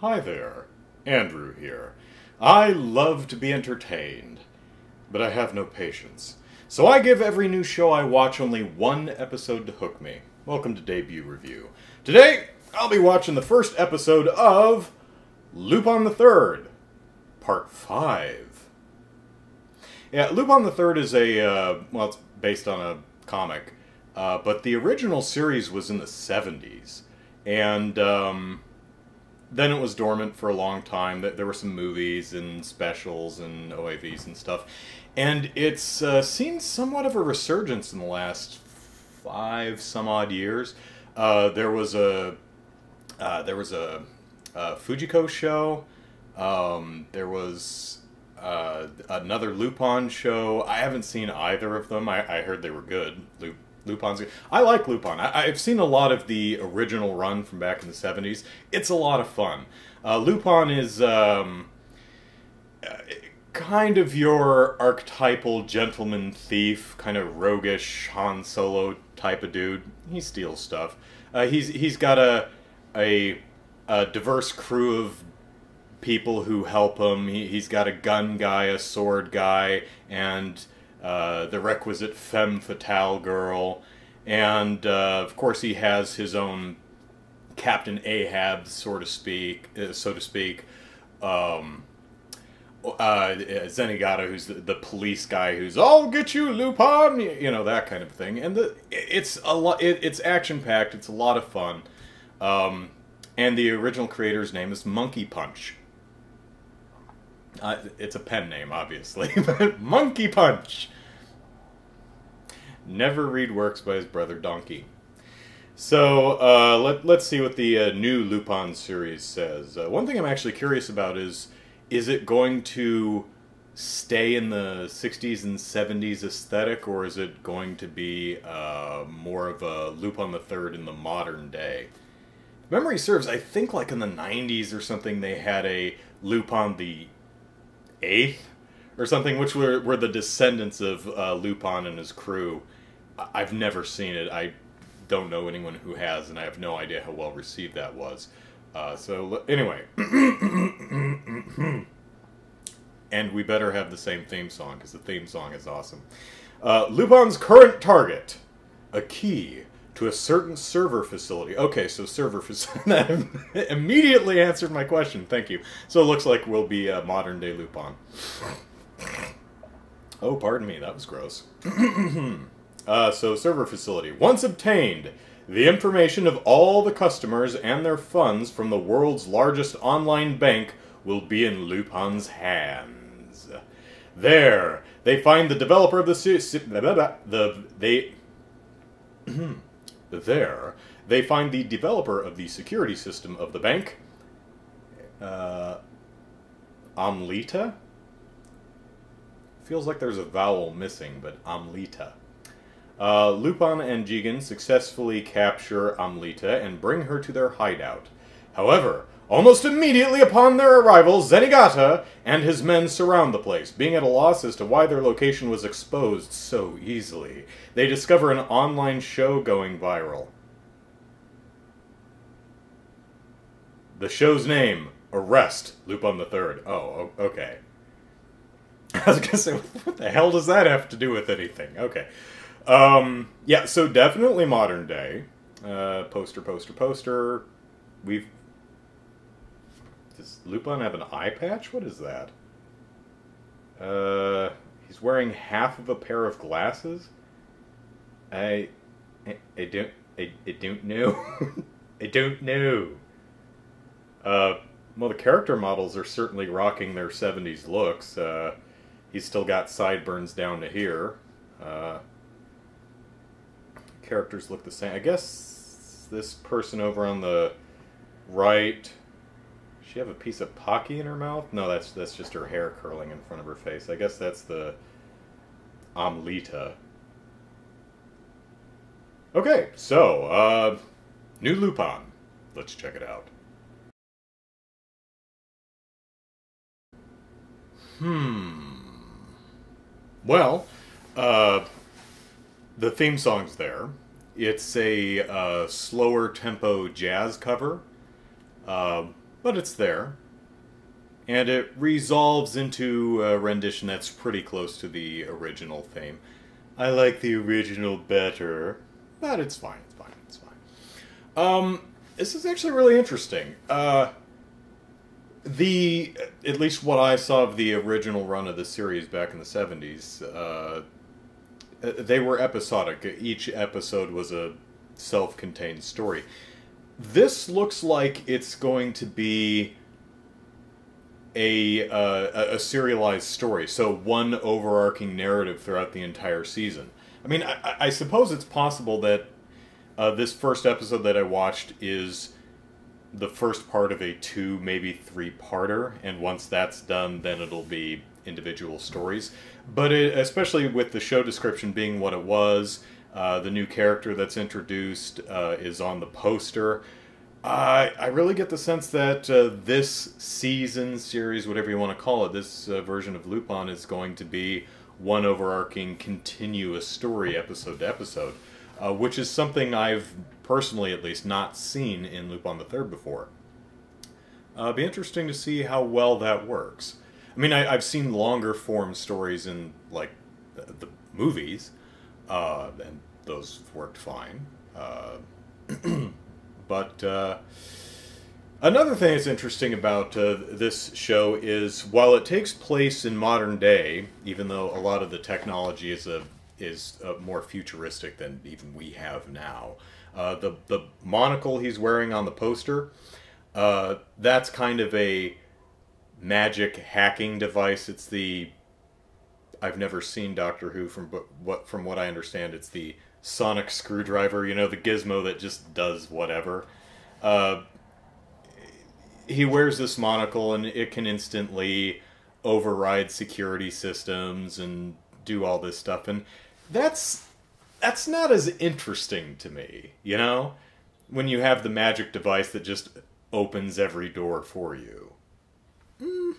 Hi there, Andrew here. I love to be entertained, but I have no patience. So I give every new show I watch only one episode to hook me. Welcome to Debut Review. Today, I'll be watching the first episode of Lupin the Third, Part 5. Yeah, Lupin the Third is well, it's based on a comic, but the original series was in the 70s, and then it was dormant for a long time. There were some movies and specials and OAVs and stuff. And it's seen somewhat of a resurgence in the last 5-some-odd years. There was a Fujiko show. There was another Lupin show. I haven't seen either of them. I heard they were good. Lupin's good. I like Lupin. I've seen a lot of the original run from back in the 70s. It's a lot of fun. Lupin is kind of your archetypal gentleman thief, kind of roguish Han Solo type of dude. He steals stuff. He's got a diverse crew of people who help him. He's got a gun guy, a sword guy, and the requisite femme fatale girl, and of course he has his own Captain Ahab, so to speak. Zenigata, who's the police guy, who's "I'll get you, Lupin," you know, that kind of thing. And it's a lot. It's action packed. It's a lot of fun. And the original creator's name is Monkey Punch. It's a pen name, obviously, but Monkey Punch. Never read works by his brother Donkey. So let's see what the new Lupin series says. One thing I'm actually curious about is it going to stay in the 60s and 70s aesthetic, or is it going to be more of a Lupin the Third in the modern day? If memory serves, I think like in the 90s or something they had a Lupin the Eighth or something, which were the descendants of Lupin and his crew. I've never seen it. I don't know anyone who has, and I have no idea how well received that was. So anyway, and we better have the same theme song, because the theme song is awesome. Lupin's current target, a key to a certain server facility. Okay, so server facility. That immediately answered my question. Thank you. So it looks like we'll be modern day Lupin. Oh, pardon me. That was gross. So server facility. Once obtained, the information of all the customers and their funds from the world's largest online bank will be in Lupin's hands. There, they find the developer of There, they find the developer of the security system of the bank, Amlita? Feels like there's a vowel missing, but Amlita. Lupin and Jigen successfully capture Amlita and bring her to their hideout. However, almost immediately upon their arrival, Zenigata and his men surround the place, being at a loss as to why their location was exposed so easily. They discover an online show going viral. The show's name, Arrest Lupin the Third. Oh, okay. I was gonna say, what the hell does that have to do with anything? Okay. Yeah, so definitely modern day. Poster. Does Lupin have an eye patch? What is that? He's wearing half of a pair of glasses? I don't know. I don't know. Well, the character models are certainly rocking their 70s looks. He's still got sideburns down to here. Characters look the same. I guess this person over on the right... Does she have a piece of Pocky in her mouth? No, that's just her hair curling in front of her face. I guess that's the Amlita. Okay, so, new Lupin. Let's check it out. Well, the theme song's there. It's a slower tempo jazz cover. but it's there. And it resolves into a rendition that's pretty close to the original theme. I like the original better, but it's fine, it's fine, it's fine. This is actually really interesting. At least what I saw of the original run of the series back in the 70s, they were episodic. Each episode was a self-contained story. This looks like it's going to be a serialized story, so one overarching narrative throughout the entire season. I mean, I suppose it's possible that this first episode that I watched is the first part of a 2, maybe 3-parter, and once that's done, then it'll be individual stories. But especially with the show description being what it was, the new character that's introduced is on the poster. I really get the sense that this season, series, whatever you want to call it, this version of Lupin is going to be one overarching continuous story episode to episode, which is something I've personally at least not seen in Lupin the Third before. It'll be interesting to see how well that works. I mean, I've seen longer form stories in, like, the movies, and those worked fine. But another thing that's interesting about this show is, while it takes place in modern day, even though a lot of the technology is more futuristic than even we have now, the monocle he's wearing on the poster, that's kind of a magic hacking device. It's I've never seen Doctor Who, from what I understand, it's the sonic screwdriver, you know, the gizmo that just does whatever. He wears this monocle, and it can instantly override security systems and do all this stuff, and that's not as interesting to me, you know? When you have the magic device that just opens every door for you.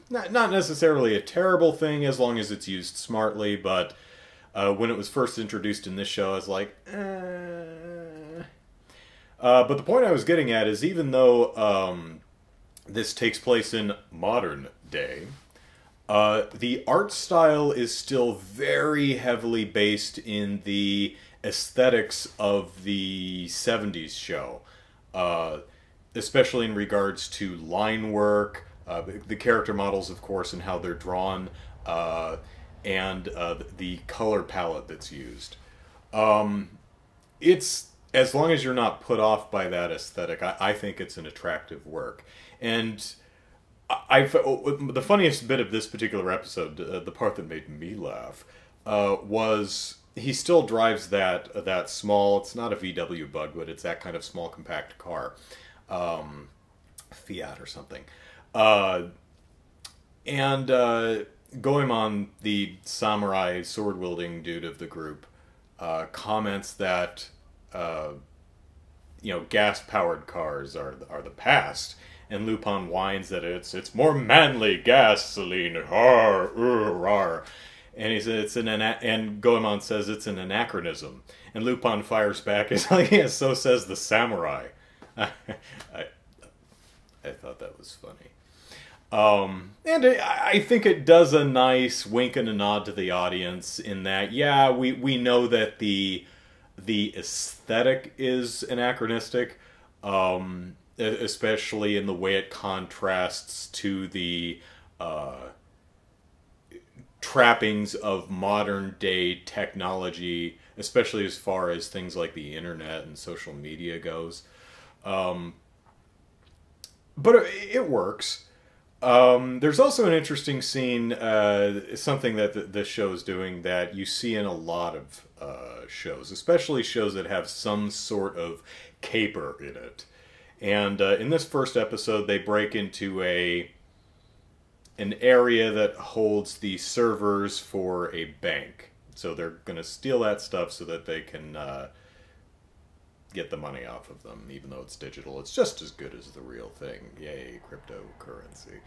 Not necessarily a terrible thing as long as it's used smartly, but when it was first introduced in this show, I was like, But the point I was getting at is, even though this takes place in modern day, the art style is still very heavily based in the aesthetics of the 70s show, especially in regards to line work, the character models, of course, and how they're drawn, and the color palette that's used. It's, as long as you're not put off by that aesthetic, I think it's an attractive work. And the funniest bit of this particular episode, the part that made me laugh, was he still drives that small, it's not a VW Bug, but it's that kind of small compact car, Fiat or something. And Goemon, the samurai sword-wielding dude of the group, comments that gas-powered cars are the past, and Lupin whines that it's more manly gasoline, har, rar. And he says and Goemon says it's an anachronism, and Lupin fires back, it's like, yeah, so says the samurai. I thought that was funny. And I think it does a nice wink and a nod to the audience in that, yeah, we know that the aesthetic is anachronistic, especially in the way it contrasts to the trappings of modern day technology, especially as far as things like the internet and social media goes. But it works. There's also an interesting scene, something that this show is doing that you see in a lot of shows, especially shows that have some sort of caper in it. And in this first episode, they break into an area that holds the servers for a bank. So they're going to steal that stuff so that they can get the money off of them, even though it's digital. It's just as good as the real thing. Yay, cryptocurrency.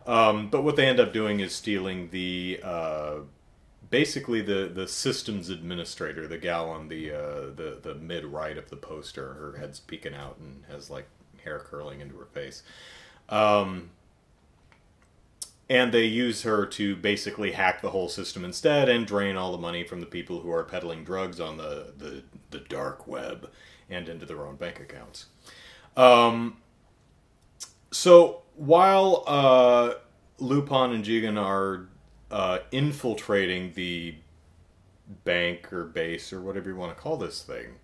But what they end up doing is stealing basically the systems administrator, the gal on the mid right of the poster. Her head's peeking out and has like hair curling into her face. And they use her to basically hack the whole system instead and drain all the money from the people who are peddling drugs on the dark web and into their own bank accounts. So while Lupin and Jigen are infiltrating the bank or base or whatever you want to call this thing,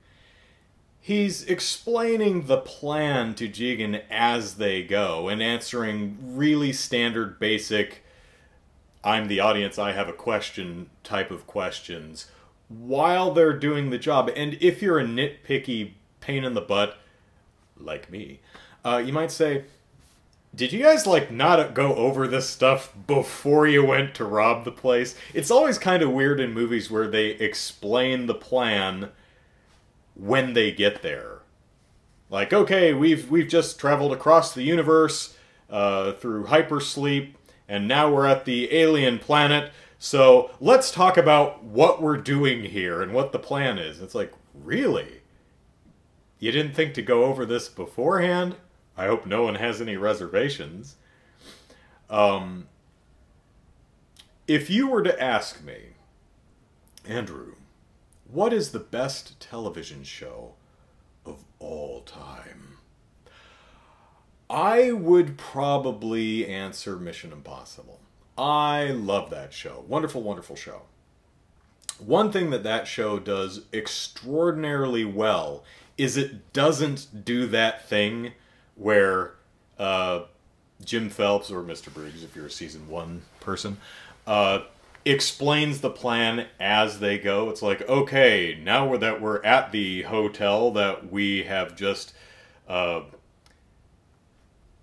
he's explaining the plan to Jigen as they go and answering really standard, basic, I'm the audience, I have a question type of questions while they're doing the job. And if you're a nitpicky pain in the butt, like me, you might say, did you guys, like, not go over this stuff before you went to rob the place? It's always kind of weird in movies where they explain the plan when they get there. Like, okay, we've just traveled across the universe through hypersleep, and now we're at the alien planet, so let's talk about what we're doing here and what the plan is. It's like, really? You didn't think to go over this beforehand? I hope no one has any reservations. If you were to ask me, Andrew, what is the best television show of all time? I would probably answer Mission Impossible. I love that show. Wonderful, wonderful show. One thing that show does extraordinarily well is it doesn't do that thing where Jim Phelps, or Mr. Briggs if you're a season 1 person, explains the plan as they go. It's like, okay, now that we're at the hotel that we have just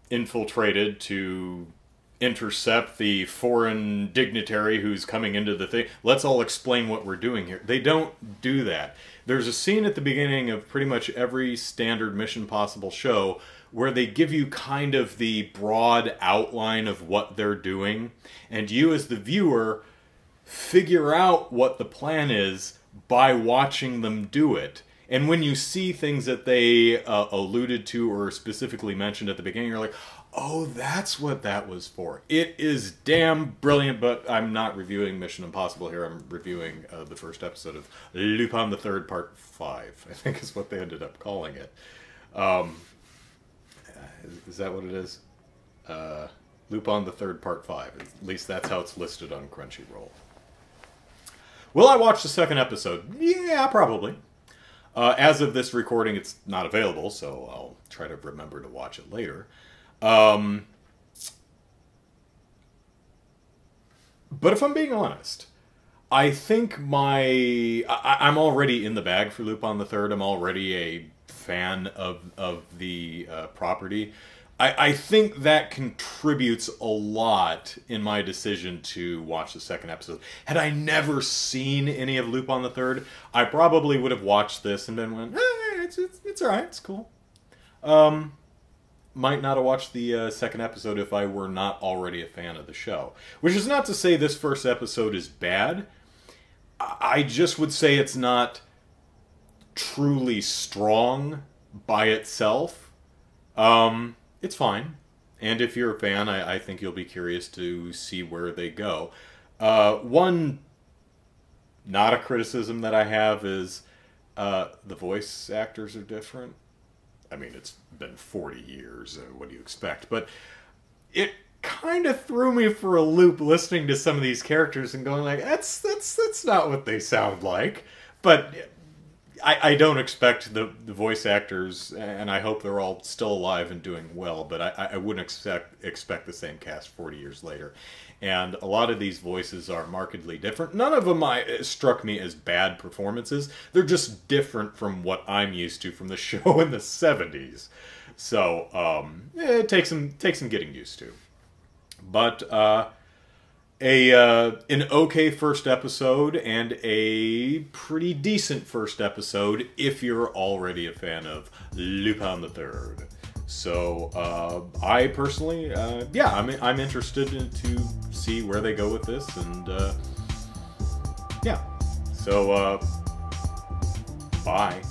infiltrated to intercept the foreign dignitary who's coming into the thing, let's all explain what we're doing here. They don't do that. There's a scene at the beginning of pretty much every standard Mission Impossible show where they give you kind of the broad outline of what they're doing, and you as the viewer figure out what the plan is by watching them do it. And when you see things that they alluded to or specifically mentioned at the beginning, you're like, oh, that's what that was for. It is damn brilliant, but I'm not reviewing Mission Impossible here. I'm reviewing the first episode of Lupin the Third Part 5, I think is what they ended up calling it. Is that what it is? Lupin the Third Part 5. At least that's how it's listed on Crunchyroll. Will I watch the second episode? Yeah, probably. As of this recording, it's not available, so I'll try to remember to watch it later. But if I'm being honest, I think I'm already in the bag for Lupin the Third. I'm already a fan of the property. I think that contributes a lot in my decision to watch the second episode. Had I never seen any of Lupin the Third, I probably would have watched this and been went, it's alright, it's cool. Might not have watched the second episode if I were not already a fan of the show. Which is not to say this first episode is bad. I just would say it's not truly strong by itself. It's fine. And if you're a fan, I think you'll be curious to see where they go. One, not a criticism that I have is the voice actors are different. I mean, it's been 40 years, what do you expect? But it kind of threw me for a loop listening to some of these characters and going like, that's not what they sound like. But I don't expect the voice actors, and I hope they're all still alive and doing well, but I wouldn't expect the same cast 40 years later. And a lot of these voices are markedly different. None of them struck me as bad performances. They're just different from what I'm used to from the show in the 70s. So, it takes some getting used to. But, an okay first episode and a pretty decent first episode if you're already a fan of Lupin the Third. So I personally, yeah, I'm interested to see where they go with this, and yeah. So bye.